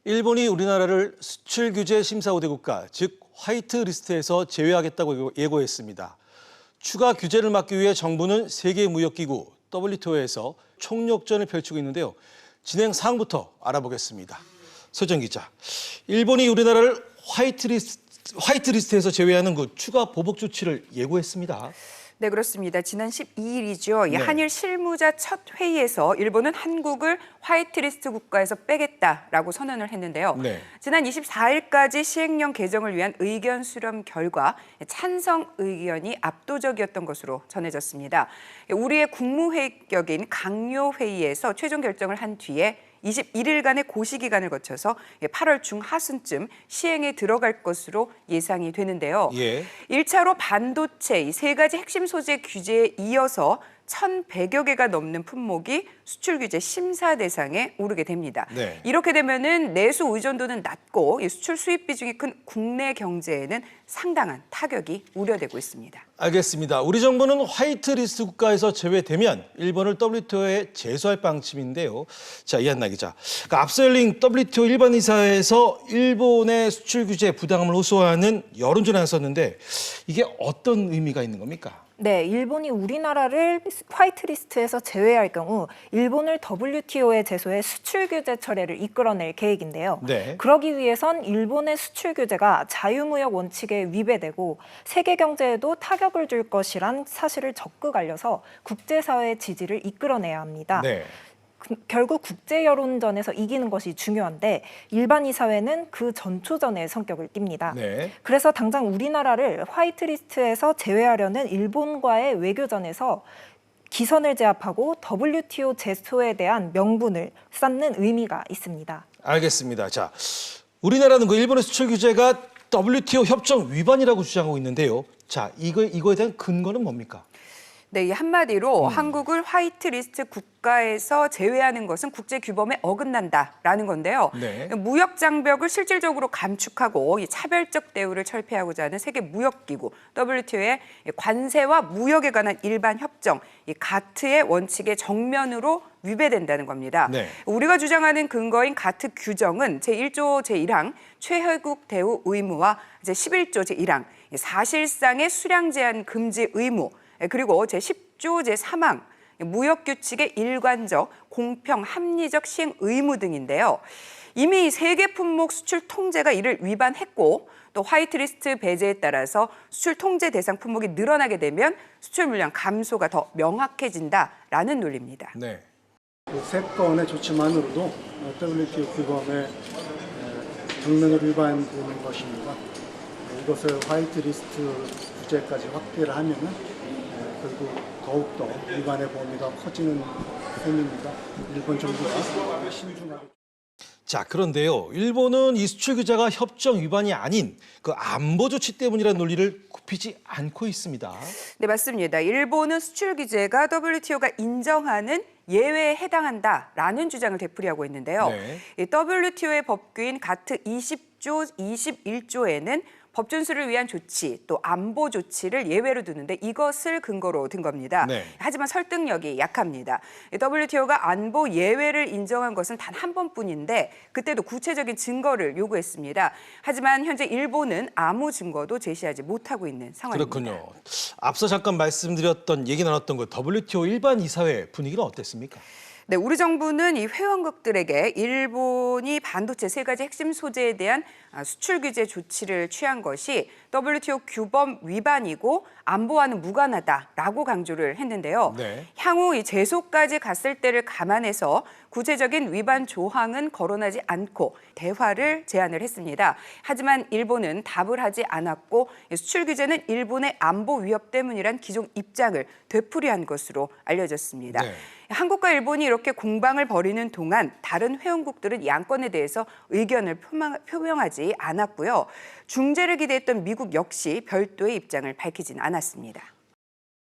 일본이 우리나라를 수출 규제 심사 우대 국가, 즉 화이트 리스트에서 제외하겠다고 예고했습니다. 추가 규제를 막기 위해 정부는 세계무역기구 WTO에서 총력전을 펼치고 있는데요. 진행 사항부터 알아보겠습니다. 서정 기자, 일본이 우리나라를 화이트 리스트에서 제외하는 그 추가 보복 조치를 예고했습니다. 네, 그렇습니다. 지난 12일이죠. 네. 한일 실무자 첫 회의에서 일본은 한국을 화이트리스트 국가에서 빼겠다라고 선언을 했는데요. 네. 지난 24일까지 시행령 개정을 위한 의견 수렴 결과 찬성 의견이 압도적이었던 것으로 전해졌습니다. 우리의 국무회의격인 강요회의에서 최종 결정을 한 뒤에 21일간의 고시 기간을 거쳐서 8월 중하순쯤 시행에 들어갈 것으로 예상이 되는데요. 예. 1차로 반도체 이 세 가지 핵심 소재 규제에 이어서 1,100여 개가 넘는 품목이 수출 규제 심사 대상에 오르게 됩니다. 네. 이렇게 되면은 내수 의존도는 낮고 수출 수입 비중이 큰 국내 경제에는 상당한 타격이 우려되고 있습니다. 알겠습니다. 우리 정부는 화이트 리스트 국가에서 제외되면 일본을 WTO에 제소할 방침인데요. 자, 이한나 기자. 그러니까 앞서 열린 WTO 일반 이사회에서 일본의 수출 규제 부당함을 호소하는 여론전이 나섰는데 이게 어떤 의미가 있는 겁니까? 네, 일본이 우리나라를 화이트리스트에서 제외할 경우 일본을 WTO에 제소해 수출 규제 철회를 이끌어낼 계획인데요. 네. 그러기 위해선 일본의 수출 규제가 자유무역 원칙에 위배되고 세계 경제에도 타격을 줄 것이란 사실을 적극 알려서 국제사회의 지지를 이끌어내야 합니다. 네. 결국 국제 여론전에서 이기는 것이 중요한데 일반 이사회는 그 전초전의 성격을 띱니다. 네. 그래서 당장 우리나라를 화이트리스트에서 제외하려는 일본과의 외교전에서 기선을 제압하고 WTO 제소에 대한 명분을 쌓는 의미가 있습니다. 알겠습니다. 자, 우리나라는 그 일본의 수출 규제가 WTO 협정 위반이라고 주장하고 있는데요. 자, 이거에 대한 근거는 뭡니까? 네, 이 한마디로 한국을 화이트리스트 국가에서 제외하는 것은 국제 규범에 어긋난다라는 건데요. 네. 무역 장벽을 실질적으로 감축하고 이 차별적 대우를 철폐하고자 하는 세계 무역기구 WTO의 관세와 무역에 관한 일반 협정, 이 가트의 원칙에 정면으로 위배된다는 겁니다. 네. 우리가 주장하는 근거인 가트 규정은 제1조 제1항 최혜국 대우 의무와 제11조 제1항 사실상의 수량 제한 금지 의무, 그리고 제10조 제3항 무역규칙의 일관적, 공평, 합리적 시행 의무 등인데요. 이미 세계 품목 수출 통제가 이를 위반했고 또 화이트리스트 배제에 따라서 수출 통제 대상 품목이 늘어나게 되면 수출 물량 감소가 더 명확해진다라는 논리입니다. 네. 세 건의 조치만으로도 WTO 규범에 정면으로 위반되는 것입니다. 이것을 화이트리스트 규제까지 확대를 하면은 결국 더욱더 위반의 범위가 커지는 셈입니다. 일본 정부가 신중하게. 자, 그런데요. 일본은 이 수출 규제가 협정 위반이 아닌 그 안보 조치 때문이라는 논리를 굽히지 않고 있습니다. 네, 맞습니다. 일본은 수출 규제가 WTO가 인정하는 예외에 해당한다라는 주장을 되풀이하고 있는데요. 네. 이 WTO의 법규인 가트 20조 21조에는 법 준수를 위한 조치, 또 안보 조치를 예외로 두는데 이것을 근거로 든 겁니다. 네. 하지만 설득력이 약합니다. WTO가 안보 예외를 인정한 것은 단 한 번뿐인데 그때도 구체적인 증거를 요구했습니다. 하지만 현재 일본은 아무 증거도 제시하지 못하고 있는 상황입니다. 그렇군요. 앞서 잠깐 말씀드렸던 얘기 나눴던 그 WTO 일반 이사회 분위기는 어땠습니까? 네, 우리 정부는 이 회원국들에게 일본이 반도체 세 가지 핵심 소재에 대한 수출 규제 조치를 취한 것이 WTO 규범 위반이고 안보와는 무관하다라고 강조를 했는데요. 네. 향후 이 제소까지 갔을 때를 감안해서 구체적인 위반 조항은 거론하지 않고 대화를 제안을 했습니다. 하지만 일본은 답을 하지 않았고 수출 규제는 일본의 안보 위협 때문이란 기존 입장을 되풀이한 것으로 알려졌습니다. 네. 한국과 일본이 이렇게 공방을 벌이는 동안 다른 회원국들은 이 안건에 대해서 의견을 표명하지 않았고요. 중재를 기대했던 미국 역시 별도의 입장을 밝히진 않았습니다.